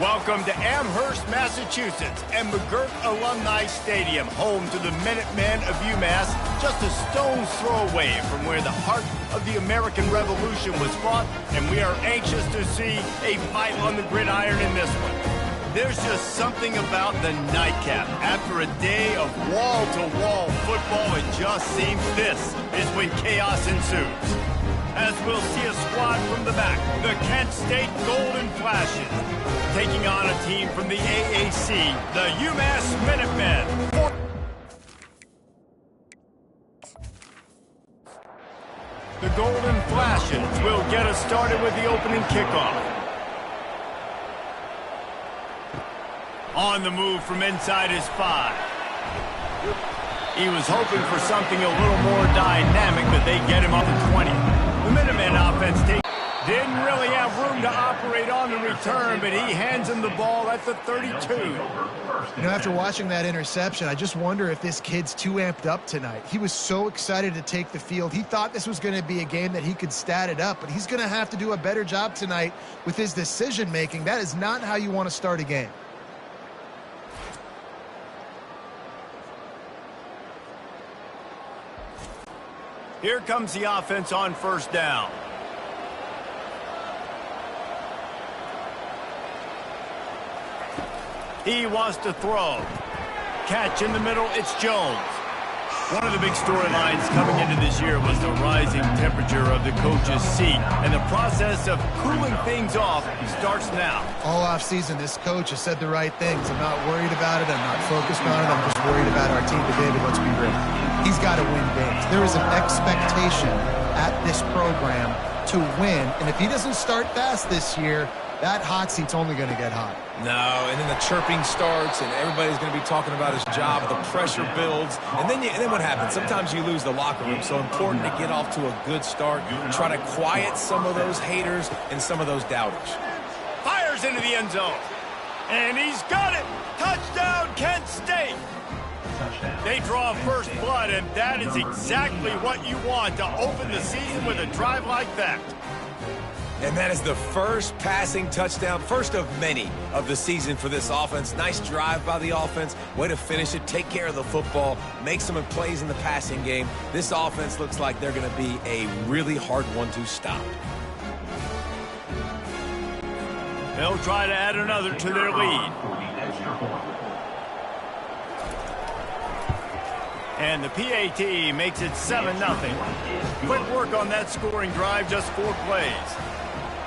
Welcome to Amherst, Massachusetts, and McGirt Alumni Stadium, home to the Minutemen of UMass, just a stone's throw away from where the heart of the American Revolution was fought, and we are anxious to see a fight on the gridiron in this one. There's just something about the nightcap. After a day of wall-to-wall football, it just seems this is when chaos ensues. As we'll see a squad from the back, the Kent State Golden Flashes, taking on a team from the AAC, the UMass Minutemen. The Golden Flashes will get us started with the opening kickoff. On the move from inside his 5. He was hoping for something a little more dynamic, but they get him up to 20. The Minutemen offense didn't really have room to operate on the return, but he hands him the ball at the 32. You know, after watching that interception, I just wonder if this kid's too amped up tonight. He was so excited to take the field. He thought this was going to be a game that he could stat it up, but he's going to have to do a better job tonight with his decision-making. That is not how you want to start a game. Here comes the offense on first down. He wants to throw. Catch in the middle, it's Jones. One of the big storylines coming into this year was the rising temperature of the coach's seat, and the process of cooling things off starts now. All offseason, this coach has said the right things. I'm not worried about it. I'm not focused on it. I'm just worried about our team. But David, let's be real. He's got to win games. There is an expectation at this program to win, and if he doesn't start fast this year, that hot seat's only going to get hot. No, and then the chirping starts, and everybody's going to be talking about his job. The pressure builds, and then what happens? Sometimes you lose the locker room, so important to get off to a good start. Try to quiet some of those haters and some of those doubters. Fires into the end zone, and he's got it. Touchdown, Kent State. They draw first blood, and that is exactly what you want to open the season with a drive like that. And that is the first passing touchdown, first of many of the season for this offense. Nice drive by the offense. Way to finish it, take care of the football, make some plays in the passing game. This offense looks like they're going to be a really hard one to stop. They'll try to add another to their lead. And the PAT makes it 7-0. Quick work on that scoring drive, just 4 plays.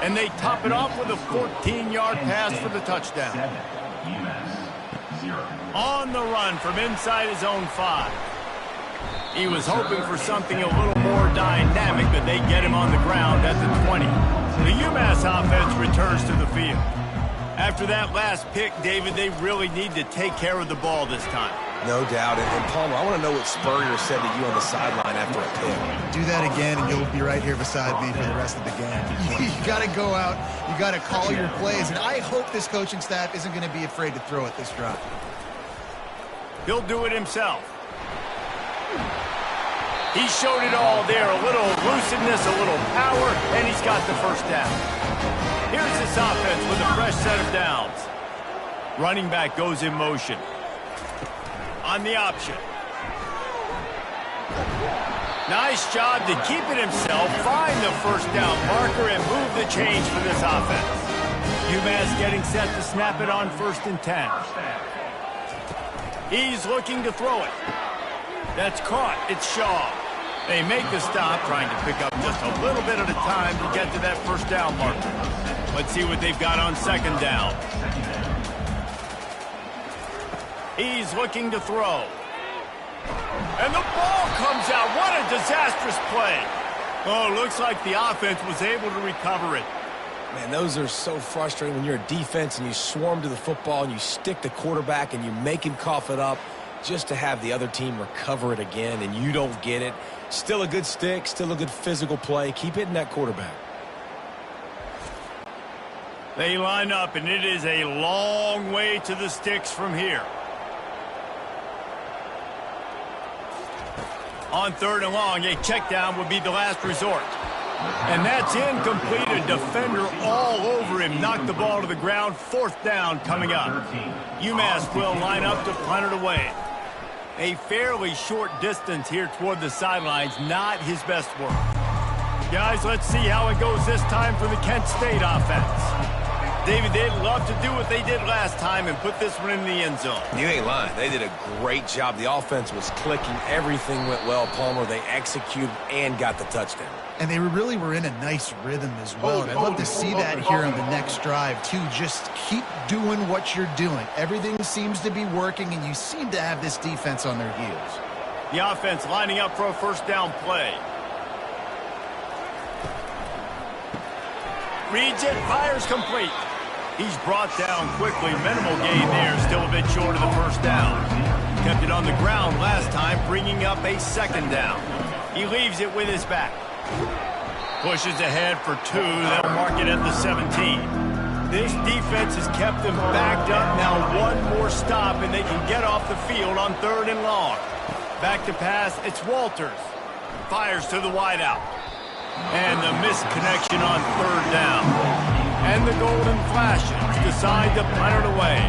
And they top it off with a 14-yard pass for the touchdown. On the run from inside his own 5. He was hoping for something a little more dynamic, but they get him on the ground at the 20. The UMass offense returns to the field. After that last pick, David, they really need to take care of the ball this time. No doubt. And Palmer, I want to know what Spurrier said to you on the sideline after a pick. Do that again, and you'll be right here beside me for the rest of the game. You got to go out. You got to call your plays. And I hope this coaching staff isn't going to be afraid to throw at this drive. He'll do it himself. He showed it all there. A little elusiveness, a little power, and he's got the first down. Here's this offense with a fresh set of downs. Running back goes in motion. On the option. Nice job to keep it himself, find the first down marker, and move the change for this offense. UMass getting set to snap it on 1st and 10. He's looking to throw it. That's caught. It's Shaw. They make the stop, trying to pick up just a little bit at a time to get to that first down marker. Let's see what they've got on 2nd down. He's looking to throw. And the ball comes out. What a disastrous play. Oh, looks like the offense was able to recover it. Man, those are so frustrating when you're a defense and you swarm to the football and you stick the quarterback and you make him cough it up just to have the other team recover it again and you don't get it. Still a good stick, still a good physical play. Keep hitting that quarterback. They line up, and it is a long way to the sticks from here. On 3rd and long, a check down would be the last resort. And that's incomplete. A defender all over him. Knocked the ball to the ground. 4th down coming up. UMass will line up to punt it away. A fairly short distance here toward the sidelines. Not his best work. Guys, let's see how it goes this time for the Kent State offense. David, they'd love to do what they did last time and put this one in the end zone. You ain't lying. They did a great job. The offense was clicking. Everything went well, Palmer. They executed and got the touchdown. And they really were in a nice rhythm as well. And I'd love to see that here on the next drive, too. Just keep doing what you're doing. Everything seems to be working, and you seem to have this defense on their heels. The offense lining up for a 1st down play. Reads it, fires complete. He's brought down quickly. Minimal gain there, still a bit short of the 1st down. Kept it on the ground last time, bringing up a 2nd down. He leaves it with his back. Pushes ahead for 2. They'll mark it at the 17. This defense has kept them backed up. Now one more stop, and they can get off the field on 3rd and long. Back to pass, it's Walters. Fires to the wideout. And the missed connection on 3rd down. And the Golden Flashes decide to punt it away.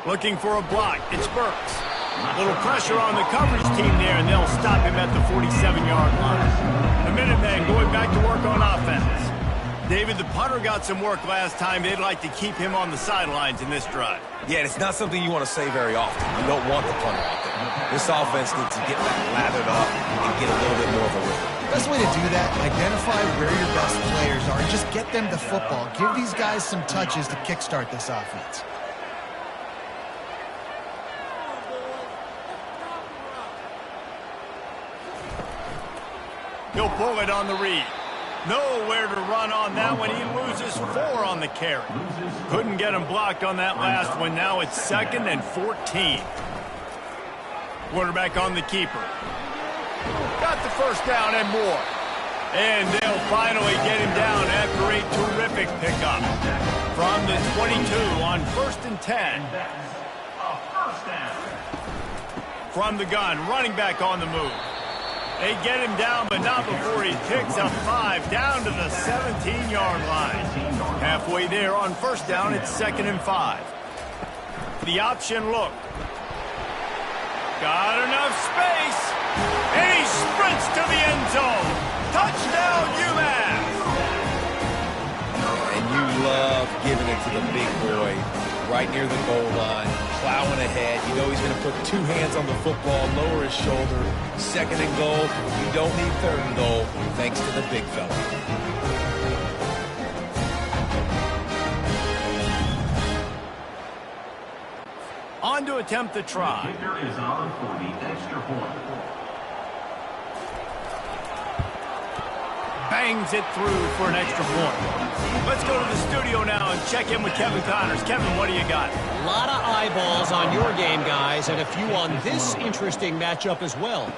Looking for a block. It's Burks. A little pressure on the coverage team there, and they'll stop him at the 47-yard line. The Minutemen going back to work on offense. David, the punter got some work last time. They'd like to keep him on the sidelines in this drive. Yeah, it's not something you want to say very often. You don't want the punter out there. This offense needs to get back lathered up and get a little bit more of a rhythm. Best way to do that, identify where your best players are and just get them the football. Give these guys some touches to kickstart this offense. He'll pull it on the read. Nowhere to run on that one. He loses 4 on the carry. Couldn't get him blocked on that last one. Now it's 2nd and 14. Quarterback on the keeper. Got the 1st down and more. And they'll finally get him down after a terrific pickup. From the 22 on 1st and 10. From the gun, running back on the move. They get him down, but not before he picks up 5 down to the 17-yard line. Halfway there on 1st down, it's 2nd and 5. The option look. Got enough space, and he sprints to the end zone. Touchdown, UMass! And you love giving it to the big boy right near the goal line, plowing ahead. You know he's going to put 2 hands on the football, lower his shoulder. 2nd and goal. You don't need 3rd and goal, thanks to the big fella. On to attempt the try. The kicker is on for the extra point. Bangs it through for an extra point. Let's go to the studio now and check in with Kevin Connors. Kevin, what do you got? A lot of eyeballs on your game, guys, and a few on this interesting matchup as well.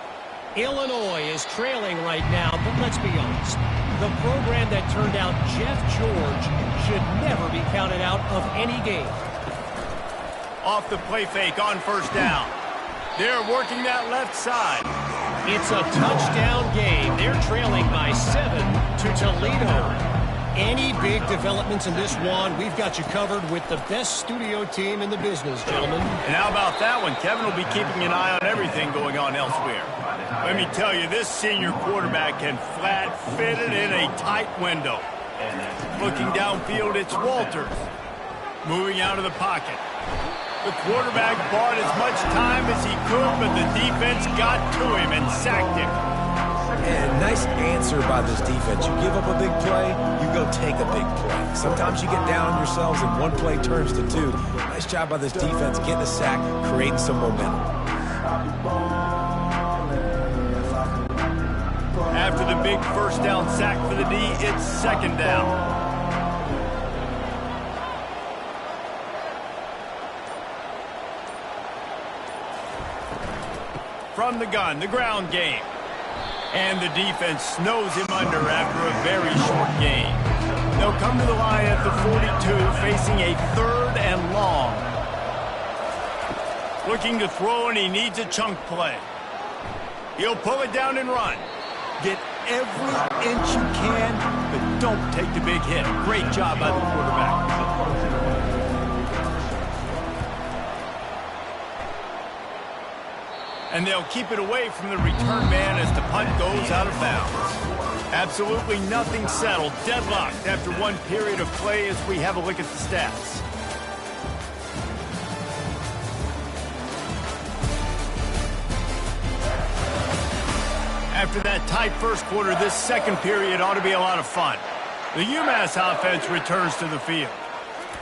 Illinois is trailing right now, but let's be honest. The program that turned out Jeff George should never be counted out of any game. Off the play fake on 1st down. They're working that left side. It's a touchdown game. They're trailing by 7 to Toledo. Any big developments in this one, we've got you covered with the best studio team in the business, gentlemen. And how about that one? Kevin will be keeping an eye on everything going on elsewhere. Let me tell you, this senior quarterback can flat fit it in a tight window. Looking downfield, it's Walters. Moving out of the pocket. The quarterback bought as much time as he could, but the defense got to him and sacked him. And nice answer by this defense. You give up a big play, you go take a big play. Sometimes you get down on yourselves and one play turns to 2. Nice job by this defense getting a sack, creating some momentum. After the big 1st down sack for the D, it's 2nd down. From the gun, the ground game. And the defense snows him under after a very short gain. They'll come to the line at the 42, facing a 3rd and long. Looking to throw, and he needs a chunk play. He'll pull it down and run. Get every inch you can, but don't take the big hit. Great job by the quarterback. And they'll keep it away from the return man as the punt goes out of bounds. Absolutely nothing settled. Deadlocked after one period of play as we have a look at the stats. After that tight first quarter, this second period ought to be a lot of fun. The UMass offense returns to the field.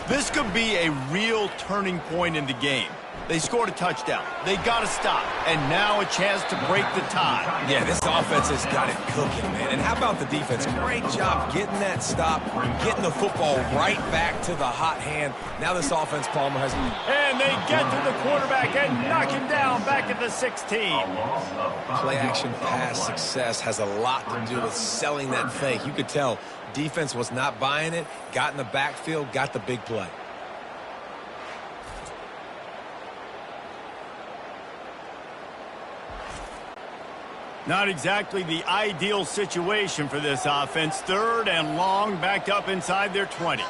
This could be a real turning point in the game. They scored a touchdown. They got to stop. And now a chance to break the tie. Yeah, this offense has got it cooking, man. And how about the defense? Great job getting that stop, getting the football right back to the hot hand. Now this offense, Palmer, has... And they get to the quarterback and knock him down back at the 16. Play-action pass success has a lot to do with selling that fake. You could tell defense was not buying it, got in the backfield, got the big play. Not exactly the ideal situation for this offense. Third and long, backed up inside their 20.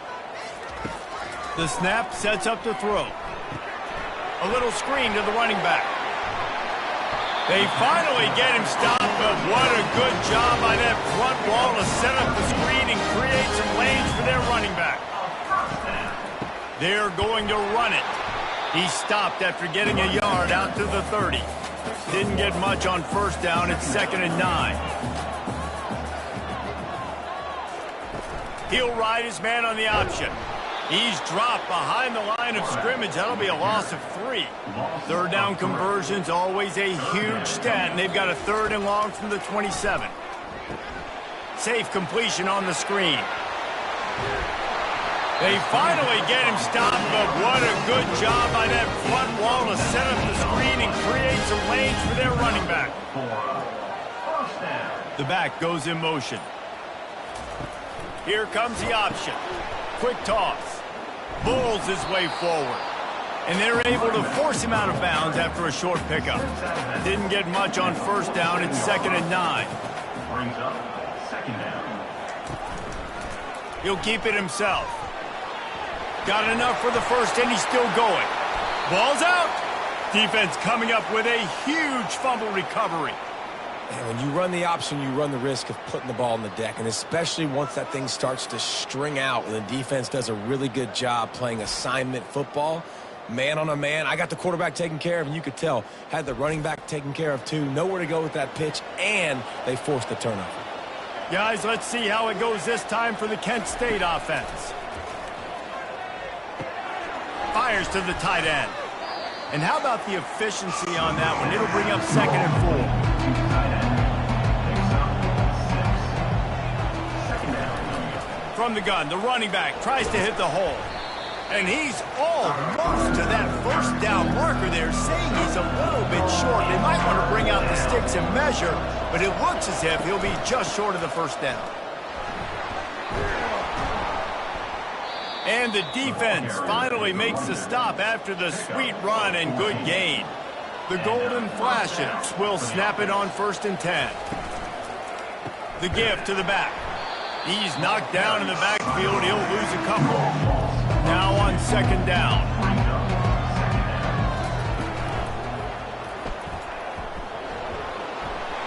The snap sets up the throw. A little screen to the running back. They finally get him stopped, but what a good job by that front wall to set up the screen and create some lanes for their running back. They're going to run it. He stopped after getting a yard out to the 30. Didn't get much on first down. It's 2nd and 9. He'll ride his man on the option. He's dropped behind the line of scrimmage. That'll be a loss of 3. Third down conversion's always a huge stat, and they've got a 3rd and long from the 27. Safe completion on the screen. They finally get him stopped, but what a good job by that front wall to set up the screen and create some lanes for their running back. The back goes in motion. Here comes the option. Quick toss. Bulls his way forward. And they're able to force him out of bounds after a short pickup. Didn't get much on first down. It's 2nd and 9. Brings up 2nd down. He'll keep it himself. Got enough for the first, and he's still going. Ball's out. Defense coming up with a huge fumble recovery. And when you run the option, you run the risk of putting the ball on the deck, and especially once that thing starts to string out, when the defense does a really good job playing assignment football, man on a man. I got the quarterback taken care of, and you could tell, had the running back taken care of too. Nowhere to go with that pitch, and they forced the turnover. Guys, let's see how it goes this time for the Kent State offense. Fires to the tight end. And how about the efficiency on that one? It'll bring up 2nd and 4. From the gun, the running back tries to hit the hole. And he's almost to that first down marker there, saying he's a little bit short. They might want to bring out the sticks and measure, but it looks as if he'll be just short of the first down. And the defense finally makes the stop after the sweet run and good gain. The Golden Flashes will snap it on 1st and 10. The give to the back. He's knocked down in the backfield. He'll lose a couple. Now on 2nd down.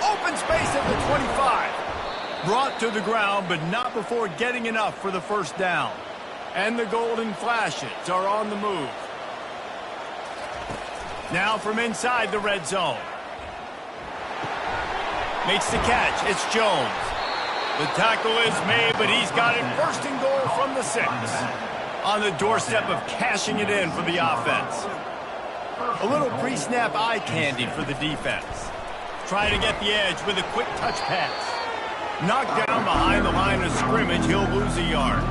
Open space at the 25. Brought to the ground, but not before getting enough for the first down. And the Golden Flashes are on the move. Now from inside the red zone. Makes the catch. It's Jones. The tackle is made, but he's got it 1st and goal from the 6. On the doorstep of cashing it in for the offense. A little pre-snap eye candy for the defense. Trying to get the edge with a quick touch pass. Knocked down behind the line of scrimmage, he'll lose a yard.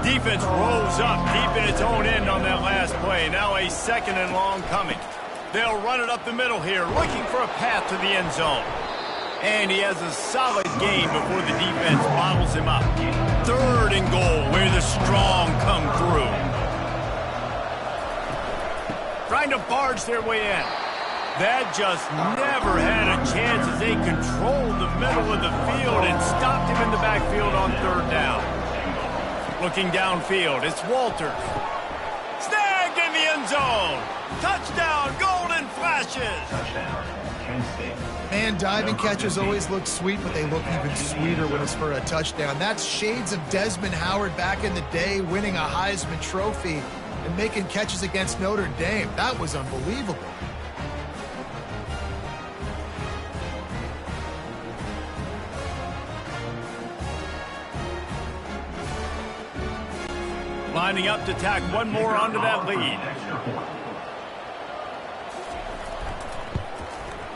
Defense rolls up deep in its own end on that last play. Now a 2nd and long coming. They'll run it up the middle here, looking for a path to the end zone. And he has a solid gain before the defense bottles him up. 3rd and goal, where the strong come through. trying to barge their way in. That just never had a chance as they controlled the middle of the field and stopped him in the backfield on third down. Looking downfield, it's Walters. Snagged in the end zone. Touchdown, golden flashes. Touchdown, Kent State. Man, diving catches always look sweet, but they look even sweeter when it's for a touchdown. That's shades of Desmond Howard back in the day, winning a Heisman Trophy and making catches against Notre Dame. That was unbelievable. Lining up to tack one more onto that lead.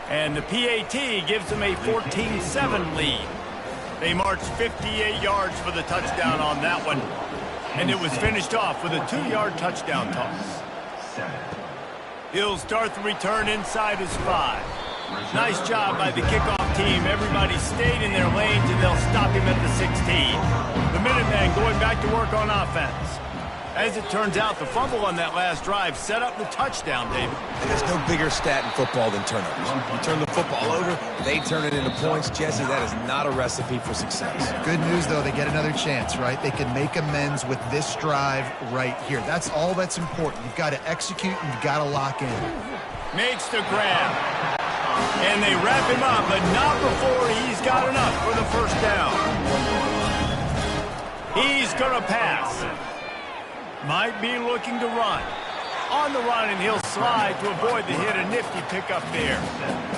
And the PAT gives them a 14-7 lead. They marched 58 yards for the touchdown on that one. And it was finished off with a 2-yard touchdown toss. He'll start the return inside his 5. Nice job by the kickoff team. Everybody stayed in their lanes, and they'll stop him at the 16. The Minutemen going back to work on offense. As it turns out, the fumble on that last drive set up the touchdown, David. And there's no bigger stat in football than turnovers. You turn the football over, they turn it into points. Jesse, that is not a recipe for success. Good news, though, they get another chance, right? They can make amends with this drive right here. That's all that's important. You've got to execute and you've got to lock in. Makes the grab. And they wrap him up, but not before he's got enough for the first down. He's going to pass. Might be looking to run. On the run, and he'll slide to avoid the hit. A nifty pickup there.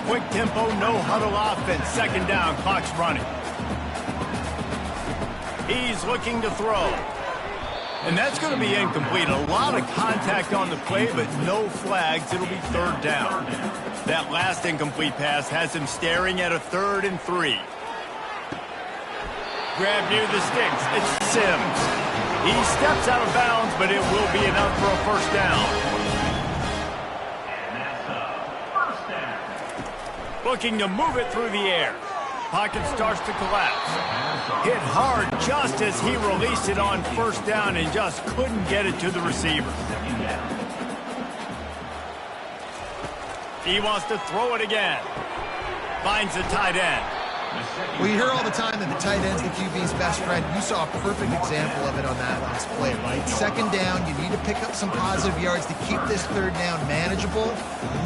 Quick tempo, no huddle offense. Second down, clock's running. He's looking to throw. And that's going to be incomplete. A lot of contact on the play, but no flags. It'll be third down. That last incomplete pass has him staring at a 3rd and 3. Grab near the sticks. It's Sims. He steps out of bounds, but it will be enough for a first down. And that's a first down. Looking to move it through the air. Pocket starts to collapse. Hit hard just as he released it on first down and just couldn't get it to the receiver. He wants to throw it again. Finds the tight end. Well, you hear all the time that the tight end's the QB's best friend. You saw a perfect example of it on that last play, right? Second down, you need to pick up some positive yards to keep this third down manageable.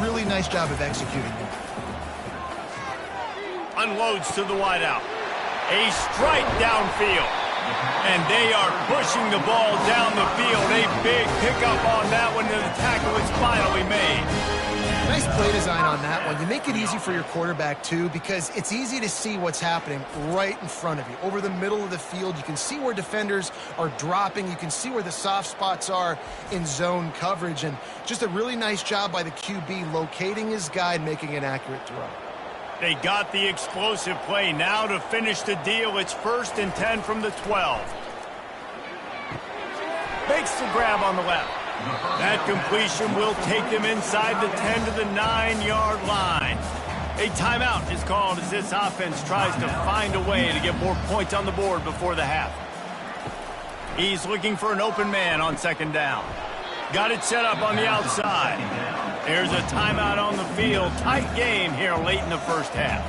Really nice job of executing it. Unloads to the wideout. A strike downfield. And they are pushing the ball down the field. A big pickup on that one, and the tackle is finally made. Nice play design on that one. You make it easy for your quarterback, too, because it's easy to see what's happening right in front of you. Over the middle of the field, you can see where defenders are dropping. You can see where the soft spots are in zone coverage. And just a really nice job by the QB locating his guy and making an accurate throw. They got the explosive play. Now to finish the deal, it's 1st and 10 from the 12. Makes the grab on the left. That completion will take them inside the 10 to the 9-yard line. A timeout is called as this offense tries to find a way to get more points on the board before the half. He's looking for an open man on second down. Got it set up on the outside. There's a timeout on the field. Tight game here late in the first half.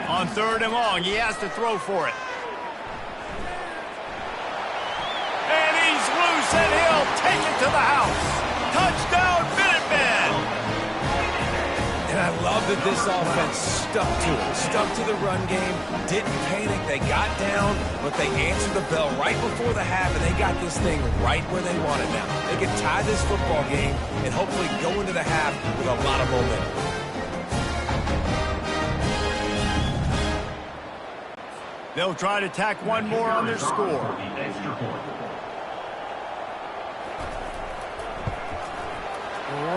On 3rd and long, he has to throw for it. And he's loose, and he'll take it to the house. Touchdown, Minutemen! And I love that this offense stuck to it. Stuck to the run game, didn't panic. They got down, but they answered the bell right before the half, and they got this thing right where they want it now. They can tie this football game and hopefully go into the half with a lot of momentum. They'll try to tack one more on their score.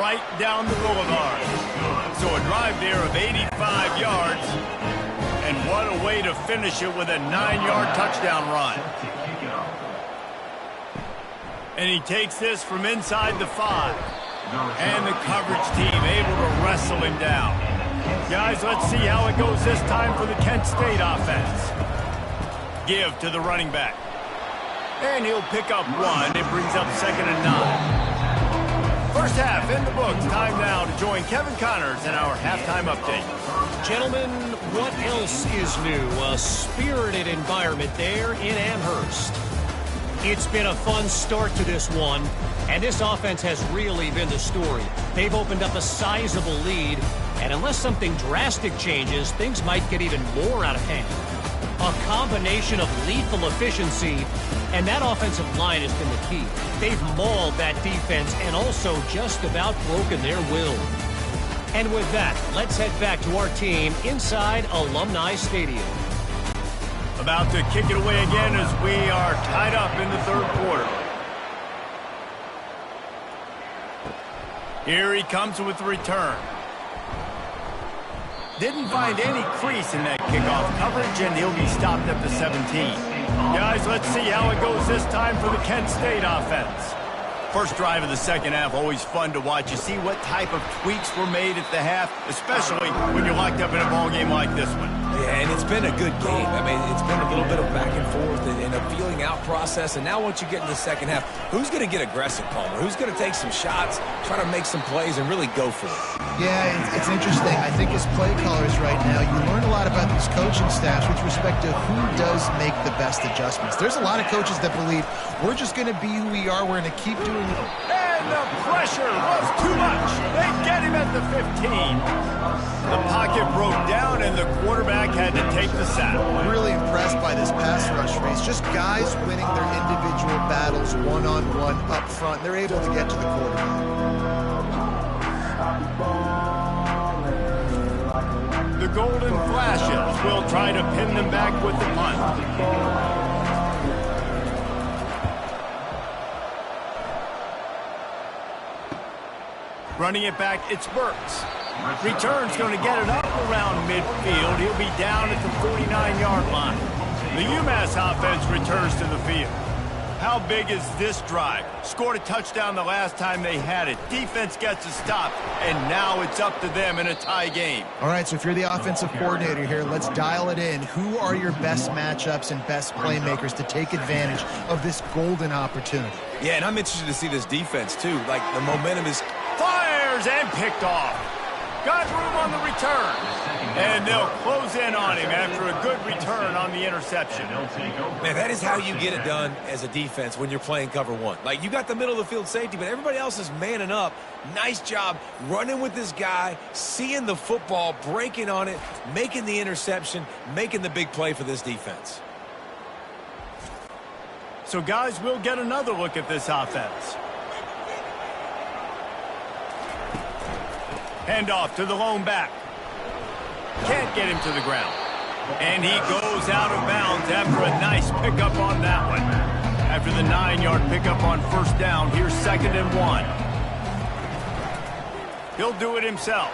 Right down the boulevard. So a drive there of 85 yards. And what a way to finish it with a 9-yard touchdown run. And he takes this from inside the 5. And the coverage team able to wrestle him down. Guys, let's see how it goes this time for the Kent State offense. Give to the running back. And he'll pick up one. It brings up 2nd and 9. First half in the books. Time now to join Kevin Connors in our halftime update. Gentlemen, what else is new? A spirited environment there in Amherst. It's been a fun start to this one, and this offense has really been the story. They've opened up a sizable lead, and unless something drastic changes, things might get even more out of hand. A combination of lethal efficiency, and that offensive line has been the key. They've mauled that defense and also just about broken their will. And with that, let's head back to our team inside Alumni Stadium. About to kick it away again as we are tied up in the 3rd quarter. Here he comes with the return. Didn't find any crease in that kickoff coverage, and he'll be stopped at the 17. Guys, let's see how it goes this time for the Kent State offense. First drive of the 2nd half, always fun to watch. You see what type of tweaks were made at the half, especially when you're locked up in a ball game like this one. Yeah, and it's been a good game. I mean, it's been a little bit of back and forth and a feeling out process. And now once you get in the 2nd half, who's going to get aggressive, Palmer? Who's going to take some shots, try to make some plays, and really go for it? Yeah, it's interesting. I think as play callers right now, you learn a lot about these coaching staffs with respect to who does make the best adjustments. There's a lot of coaches that believe we're just going to be who we are. We're going to keep doing it. And the pressure was too much. They get him at the 15. The pocket broke down, and the quarterback had to take the sack. Really impressed by this pass rush race. Just guys winning their individual battles one-on-one up front. They're able to get to the quarterback. The Golden Flashes will try to pin them back with the punt. Running it back, it's Burks. Return's going to get it up around midfield. He'll be down at the 49-yard line. The UMASS offense returns to the field. How big is this drive? Scored a touchdown the last time they had it. Defense gets a stop, and now it's up to them in a tie game. All right, so if you're the offensive coordinator here, let's dial it in. Who are your best matchups and best playmakers to take advantage of this golden opportunity? Yeah, and I'm interested to see this defense, too. Like, the momentum is... Fires and picked off. Got room on the return. And they'll close in on him after a good return on the interception. Man, that is how you get it done as a defense when you're playing cover one. Like, you got the middle of the field safety, but everybody else is manning up. Nice job running with this guy, seeing the football, breaking on it, making the interception, making the big play for this defense. So, guys, we'll get another look at this offense. Handoff to the lone back. Can't get him to the ground. And he goes out of bounds after a nice pickup on that one. After the 9-yard pickup on first down, here's 2nd and 1. He'll do it himself.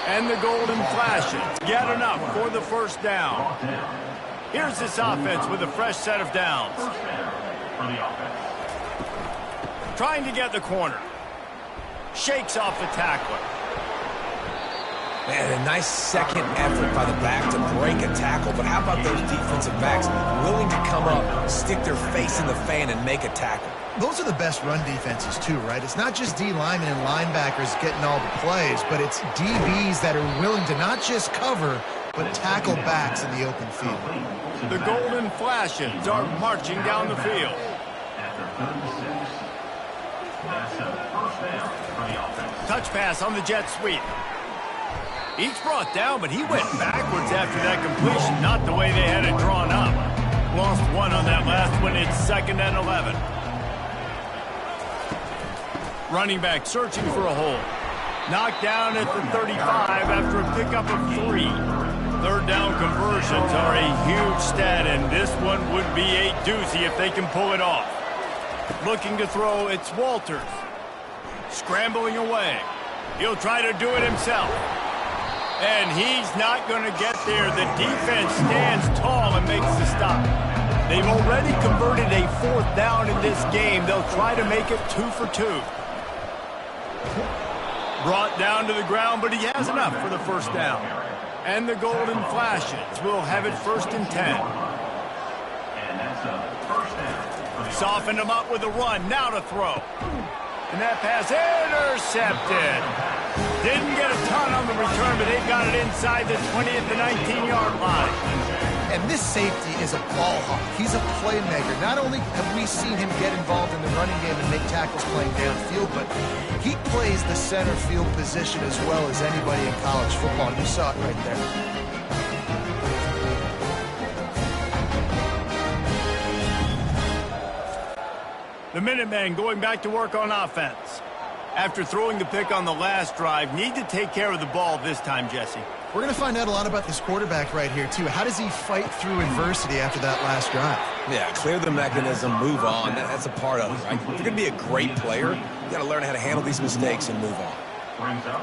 And the Golden Flashes get enough for the first down. Here's this offense with a fresh set of downs. Trying to get the corner. Shakes off the tackler. Man, a nice second effort by the back to break a tackle. But how about those defensive backs willing to come up, stick their face in the fan, and make a tackle? Those are the best run defenses, too, right? It's not just D linemen and linebackers getting all the plays, but it's DBs that are willing to not just cover, but tackle backs in the open field. The Golden Flashes are marching down the field. Touch pass on the jet sweep. Each brought down, but he went backwards after that completion. Not the way they had it drawn up. Lost one on that last one. It's 2nd and 11. Running back searching for a hole. Knocked down at the 35 after a pickup of 3. Third down conversions are a huge stat, and this one would be a doozy if they can pull it off. Looking to throw, it's Walters. Scrambling away. He'll try to do it himself. And he's not going to get there. The defense stands tall and makes the stop. They've already converted a 4th down in this game. They'll try to make it 2 for 2. Brought down to the ground, but he has enough for the first down. And the Golden Flashes will have it 1st and 10. Softened him up with a run. Now to throw. And that pass intercepted. Didn't get a ton on the return, but they got it inside the 20 at the 19-yard line. And this safety is a ball hawk. He's a playmaker. Not only have we seen him get involved in the running game and make tackles playing downfield, but he plays the center field position as well as anybody in college football. You saw it right there. The Minutemen going back to work on offense. After throwing the pick on the last drive, need to take care of the ball this time, Jesse. We're going to find out a lot about this quarterback right here, too. How does he fight through adversity after that last drive? Yeah, clear the mechanism, move on. That's a part of it, right? If you're going to be a great player, you got to learn how to handle these mistakes and move on. Brings up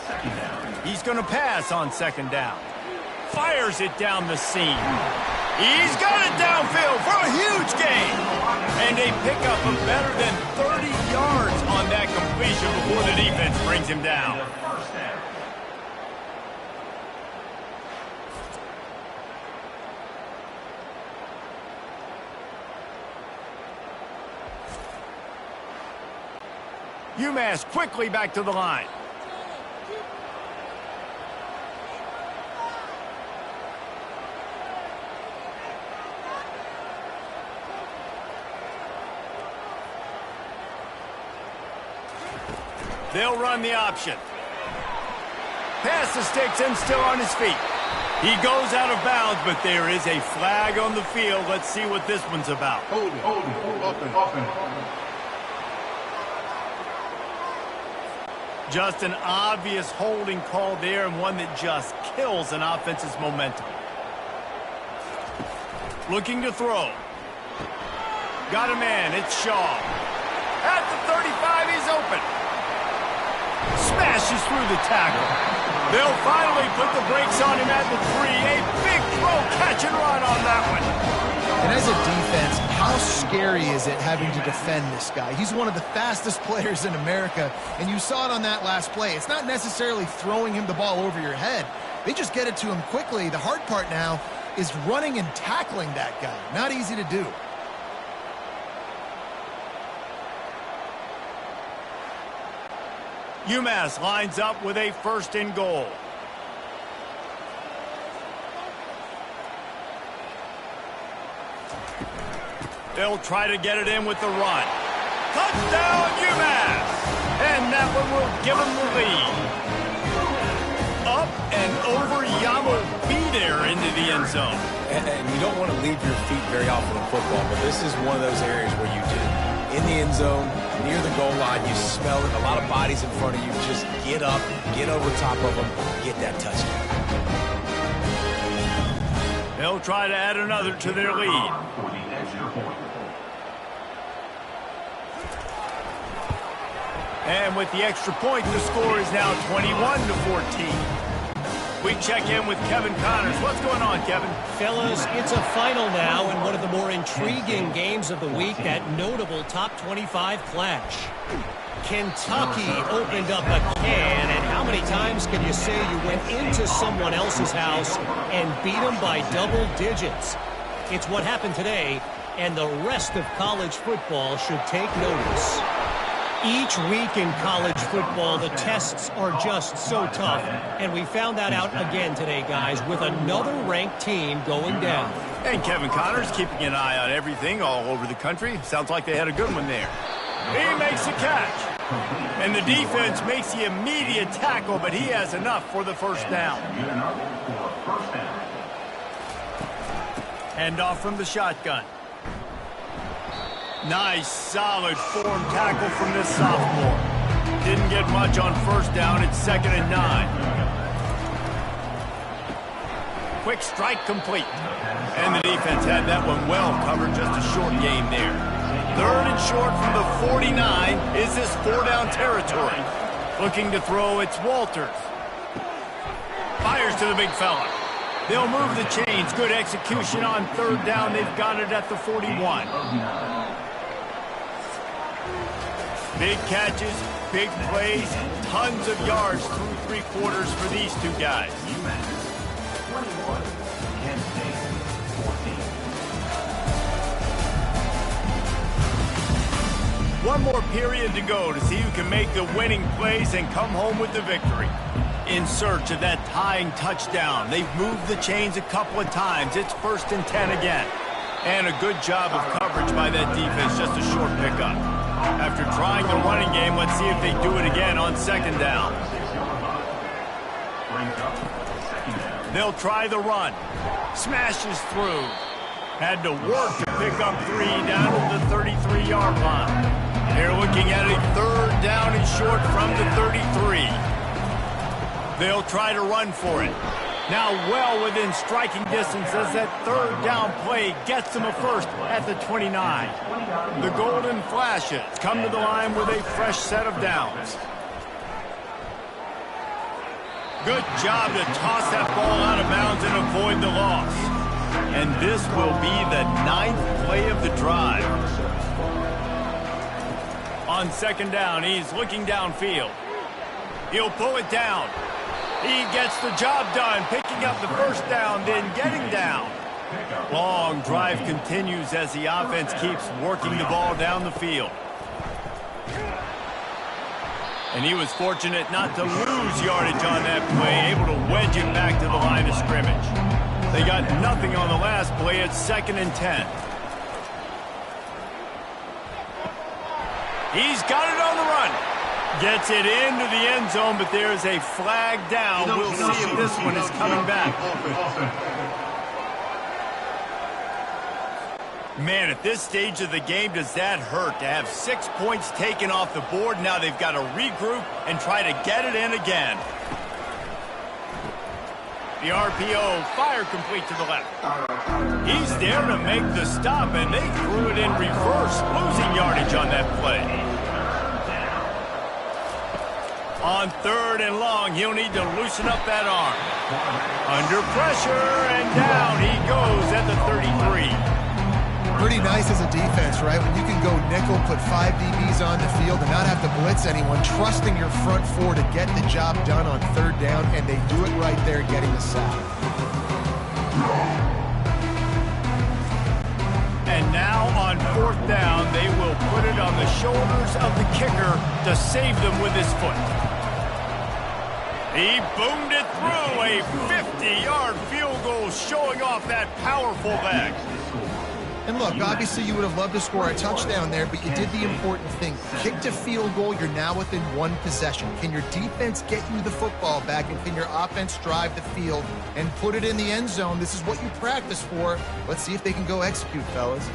second down. He's going to pass on second down. Fires it down the seam. He's got it downfield for a huge gain. And they pick up a better than 30 yards on that completion before the defense brings him down. First down. UMass quickly back to the line. They'll run the option. Pass the sticks and still on his feet. He goes out of bounds, but there is a flag on the field. Let's see what this one's about. Hold it. Just an obvious holding call there, and one that just kills an offense's momentum. Looking to throw. Got a man. It's Shaw. At the 35, he's open. Smashes through the tackle. They'll finally put the brakes on him at the 3. A big throw, catch and run on that one. And as a defense, how scary is it having to defend this guy? He's one of the fastest players in America, and you saw it on that last play. It's not necessarily throwing him the ball over your head. They just get it to him quickly. The hard part now is running and tackling that guy. Not easy to do. UMass lines up with a first and goal. They'll try to get it in with the run. Touchdown, UMass! And that one will give them the lead. Up and over Yamo be there into the end zone. And you don't want to leave your feet very often in football, but this is one of those areas where you do. In the end zone, near the goal line, you smell it, a lot of bodies in front of you. Just get up, get over top of them, get that touchdown. They'll try to add another to their lead. For the extra point. And with the extra point, the score is now 21-14. We check in with Kevin Connors. What's going on, Kevin? Fellas, it's a final now in one of the more intriguing games of the week, that notable top 25 clash. Kentucky opened up a can, and how many times can you say you went into someone else's house and beat them by double digits? It's what happened today, and the rest of college football should take notice. Each week in college football, the tests are just so tough, and we found that out again today, guys, with another ranked team going down. And Kevin Connors keeping an eye on everything all over the country. Sounds like they had a good one there. He makes the catch. And the defense makes the immediate tackle, but he has enough for the first down. Hand off from the shotgun. Nice, solid form tackle from this sophomore. Didn't get much on first down. It's 2nd and 9. Quick strike complete. And the defense had that one well covered. Just a short game there. 3rd and short from the 49. Is this 4-down territory? Looking to throw, it's Walters. Fires to the big fella. They'll move the chains. Good execution on 3rd down. They've got it at the 41. Big catches, big plays, tons of yards through 3 quarters for these two guys. UMass 21, Kent State 14. One more period to go to see who can make the winning plays and come home with the victory. In search of that tying touchdown. They've moved the chains a couple of times. It's 1st and 10 again. And a good job of coverage by that defense, just a short pickup. After trying the running game, let's see if they do it again on 2nd down. They'll try the run. Smashes through. Had to work to pick up 3 down to the 33-yard line. They're looking at a 3rd down and short from the 33. They'll try to run for it. Now well within striking distance as that 3rd down play gets them a first at the 29. The Golden Flashes come to the line with a fresh set of downs. Good job to toss that ball out of bounds and avoid the loss. And this will be the 9th play of the drive. On 2nd down, he's looking downfield. He'll pull it down. He gets the job done, picking up the 1st down, then getting down. Long drive continues as the offense keeps working the ball down the field. And he was fortunate not to lose yardage on that play, able to wedge it back to the line of scrimmage. They got nothing on the last play at 2nd and 10. He's got it on the run. Gets it into the end zone, but there's a flag down. We'll see if this one is coming back. Man, at this stage of the game, does that hurt to have 6 points taken off the board? Now they've got to regroup and try to get it in again. The RPO, fire complete to the left. He's there to make the stop, and they threw it in reverse, losing yardage on that play. On 3rd and long, he'll need to loosen up that arm. Under pressure, and down he goes at the 33. Pretty nice as a defense, right? When you can go nickel, put 5 DBs on the field and not have to blitz anyone, trusting your front 4 to get the job done on 3rd down, and they do it right there, getting the sack. And now on 4th down, they will put it on the shoulders of the kicker to save them with his foot. He boomed it through, a 50-yard field goal showing off that powerful leg. And look, obviously you would have loved to score a touchdown there, but you did the important thing. Kicked a field goal, you're now within 1 possession. Can your defense get you the football back, and can your offense drive the field and put it in the end zone? This is what you practice for. Let's see if they can go execute, fellas.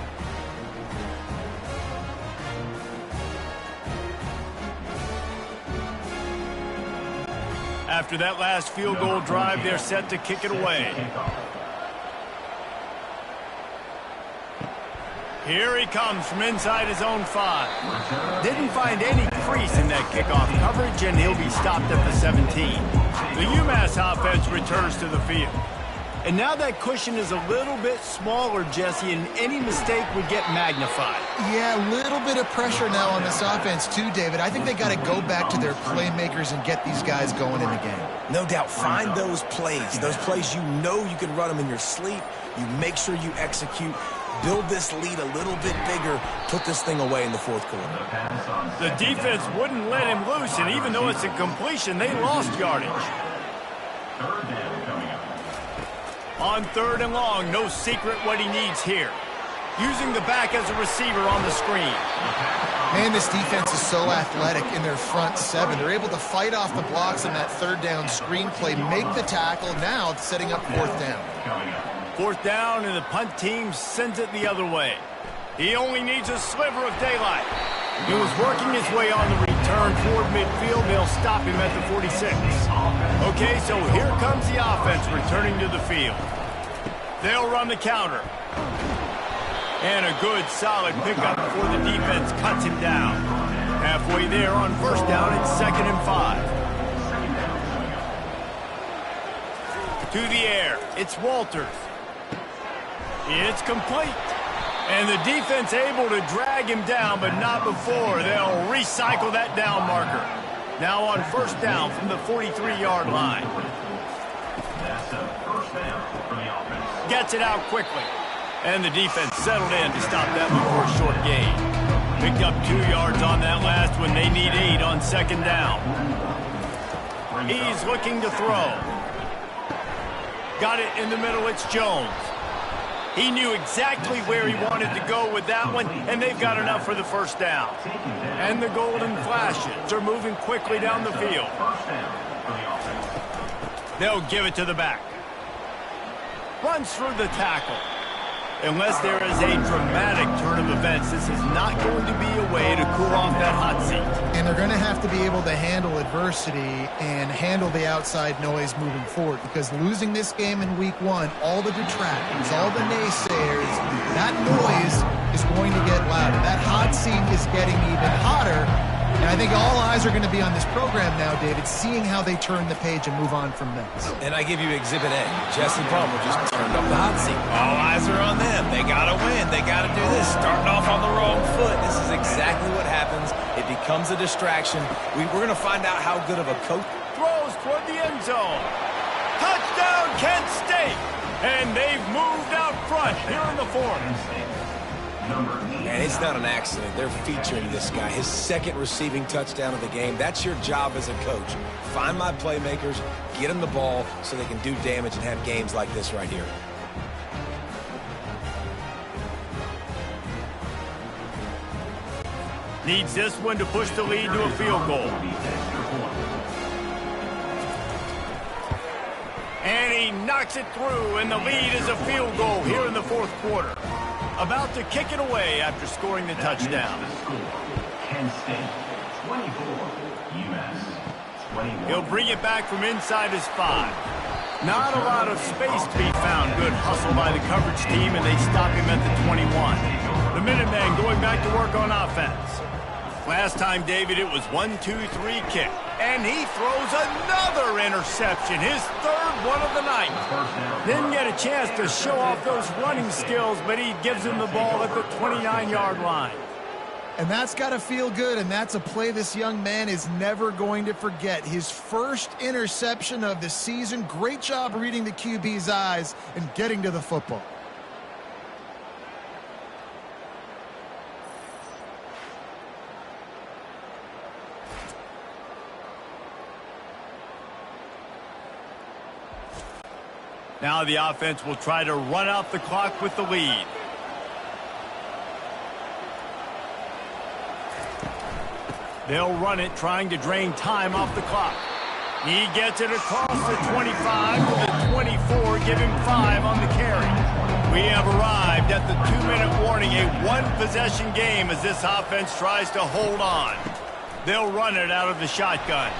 After that last field goal drive, they're set to kick it away. Here he comes from inside his own 5. Didn't find any crease in that kickoff coverage, and he'll be stopped at the 17. The UMASS offense returns to the field. And now that cushion is a little bit smaller, Jesse, and any mistake would get magnified. Yeah, a little bit of pressure now on this offense too, David. I think they got to go back to their playmakers and get these guys going in the game. No doubt. Find those plays you know you can run them in your sleep. You make sure you execute. Build this lead a little bit bigger. Put this thing away in the 4th quarter. The defense wouldn't let him loose, and even though it's a completion, they lost yardage. On 3rd and long, no secret what he needs here. Using the back as a receiver on the screen. Man, this defense is so athletic in their front 7. They're able to fight off the blocks in that 3rd down screen play, make the tackle. Now it's setting up 4th down. 4th down, and the punt team sends it the other way. He only needs a sliver of daylight. He was working his way on the return toward midfield. They'll stop him at the 46. Okay, so here comes the offense returning to the field. They'll run the counter. And a good, solid pickup before the defense cuts him down. Halfway there on 1st down, it's 2nd and 5. To the air, it's Walters. It's complete. And the defense able to drag him down, but not before. They'll recycle that down marker. Now on 1st down from the 43-yard line. That's a 1st down for the offense. Gets it out quickly. And the defense settled in to stop that before a short gain. Picked up 2 yards on that last one. They need 8 on second down. He's looking to throw. Got it in the middle. It's Jones. He knew exactly where he wanted to go with that one, and they've got enough for the first down. And the golden flashes are moving quickly down the field. They'll give it to the back. Runs through the tackle. Unless there is a dramatic turn of events, this is not going to be a way to cool off that hot seat. And they're going to have to be able to handle adversity and handle the outside noise moving forward, because losing this game in week 1, all the detractors, all the naysayers, that noise is going to get louder. That hot seat is getting even hotter. And I think all eyes are going to be on this program now, David, seeing how they turn the page and move on from this. And I give you Exhibit A. Jesse Palmer just turned up the hot seat. All eyes are on them. They got to win. They got to do this. Starting off on the wrong foot. This is exactly what happens. It becomes a distraction. We're going to find out how good of a coach. Throws toward the end zone. Touchdown, Kent State. And they've moved out front here in the fourth. And it's not an accident. They're featuring this guy. His second receiving touchdown of the game. That's your job as a coach. Find my playmakers, get them the ball so they can do damage and have games like this right here. Needs this one to push the lead to a field goal. And he knocks it through, and the lead is a field goal here in the fourth quarter. About to kick it away after scoring the touchdown. Kent State, 24, UMass, 21. He'll bring it back from inside his 5. Not a lot of space to be found. Good hustle by the coverage team, and they stop him at the 21. The Minutemen going back to work on offense. Last time, David, it was 1-2-3 kick. And he throws another interception, his third one of the night. Didn't get a chance to show off those running skills, but he gives him the ball at the 29-yard line. And that's got to feel good, and that's a play this young man is never going to forget. His first interception of the season. Great job reading the QB's eyes and getting to the football. Now the offense will try to run out the clock with the lead. They'll run it, trying to drain time off the clock. He gets it across the 25 to the 24, give him 5 on the carry. We have arrived at the 2-minute warning, a one-possession game as this offense tries to hold on. They'll run it out of the shotgun.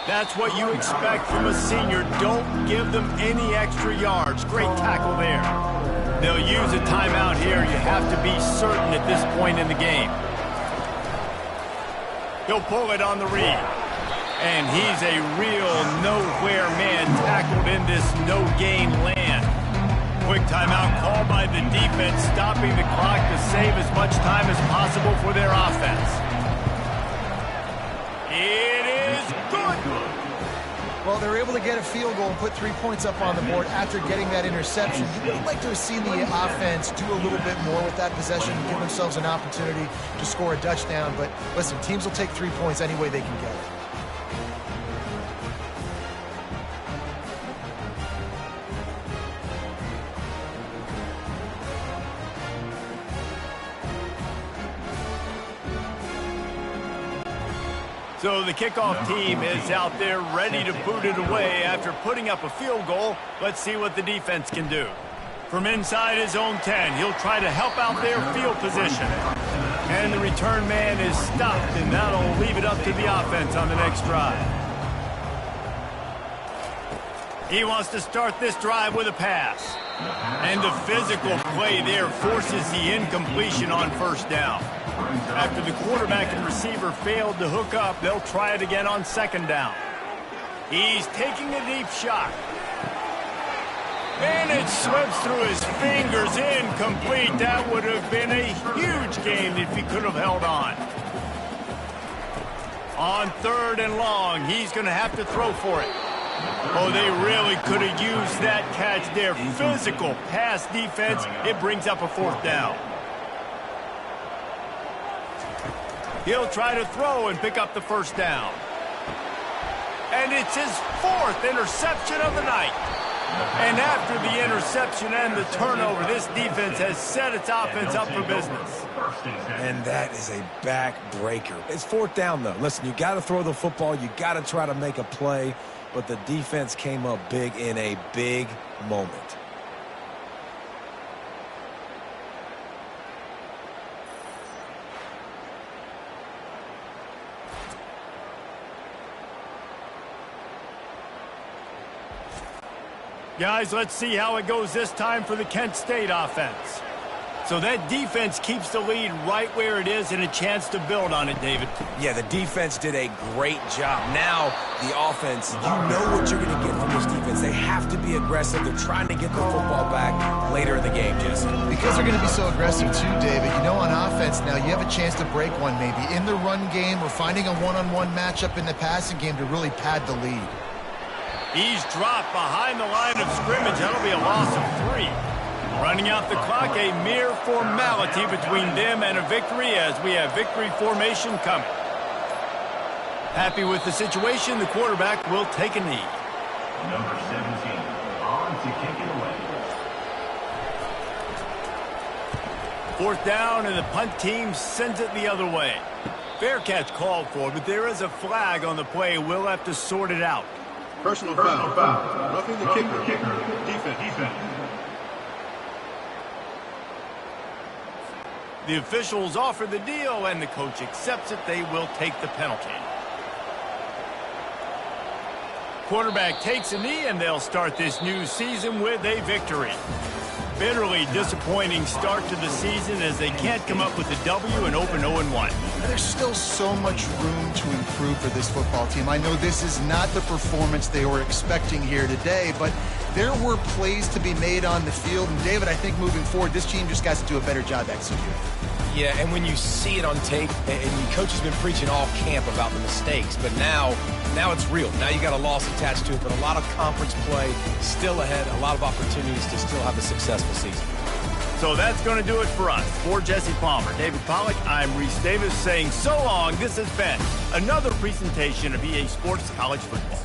That's what you expect from a senior. Don't give them any extra yards. Great tackle there. They'll use a timeout here. You have to be certain at this point in the game. He'll pull it on the read. And he's a real nowhere man tackled in this no-gain land. Quick timeout called by the defense, stopping the clock to save as much time as possible for their offense. It is good. Well, they were able to get a field goal and put 3 points up on the board after getting that interception. You would like to have seen the offense do a little bit more with that possession and give themselves an opportunity to score a touchdown. But listen, teams will take 3 points any way they can get it. So the kickoff team is out there ready to boot it away after putting up a field goal. Let's see what the defense can do. From inside his own 10, he'll try to help out their field position. And the return man is stopped, and that'll leave it up to the offense on the next drive. He wants to start this drive with a pass. And the physical play there forces the incompletion on first down. After the quarterback and receiver failed to hook up, they'll try it again on second down. He's taking a deep shot. And it slips through his fingers, incomplete. That would have been a huge game if he could have held on. On third and long, he's going to have to throw for it. Oh, they really could have used that catch there. Physical pass defense. It brings up a fourth down. He'll try to throw and pick up the first down. And it's his 4th interception of the night. And after the interception and the turnover, this defense has set its offense up for business. And that is a backbreaker. It's 4th down, though. Listen, you got to throw the football. You got to try to make a play. But the defense came up big in a big moment. Guys, let's see how it goes this time for the Kent State offense. So that defense keeps the lead right where it is and a chance to build on it, David. Yeah, the defense did a great job. Now, the offense, you know what you're going to get from this defense. They have to be aggressive. They're trying to get the football back later in the game, Jesse. Because they're going to be so aggressive too, David. You know, on offense now, you have a chance to break one maybe in the run game or finding a one-on-one matchup in the passing game to really pad the lead. He's dropped behind the line of scrimmage. That'll be a loss of 3. Running out the clock, a mere formality between them and a victory as we have victory formation coming. Happy with the situation, the quarterback will take a knee. Number 17, on to kick it away. 4th down, and the punt team sends it the other way. Fair catch called for, but there is a flag on the play. We'll have to sort it out. Personal foul. Roughing the kicker. Defense. The officials offer the deal, and the coach accepts it. They will take the penalty. Quarterback takes a knee, and they'll start this new season with a victory. Bitterly disappointing start to the season as they can't come up with a W and open 0-1. There's still so much room to improve for this football team. I know this is not the performance they were expecting here today, but there were plays to be made on the field. And, David, I think moving forward, this team just got to do a better job executing. Yeah, and when you see it on tape, and your coach has been preaching all camp about the mistakes, but now it's real. Now you got a loss attached to it, but a lot of conference play still ahead, a lot of opportunities to still have a successful season. So that's going to do it for us. For Jesse Palmer, David Pollack, I'm Reese Davis saying so long. This has been another presentation of EA Sports College Football.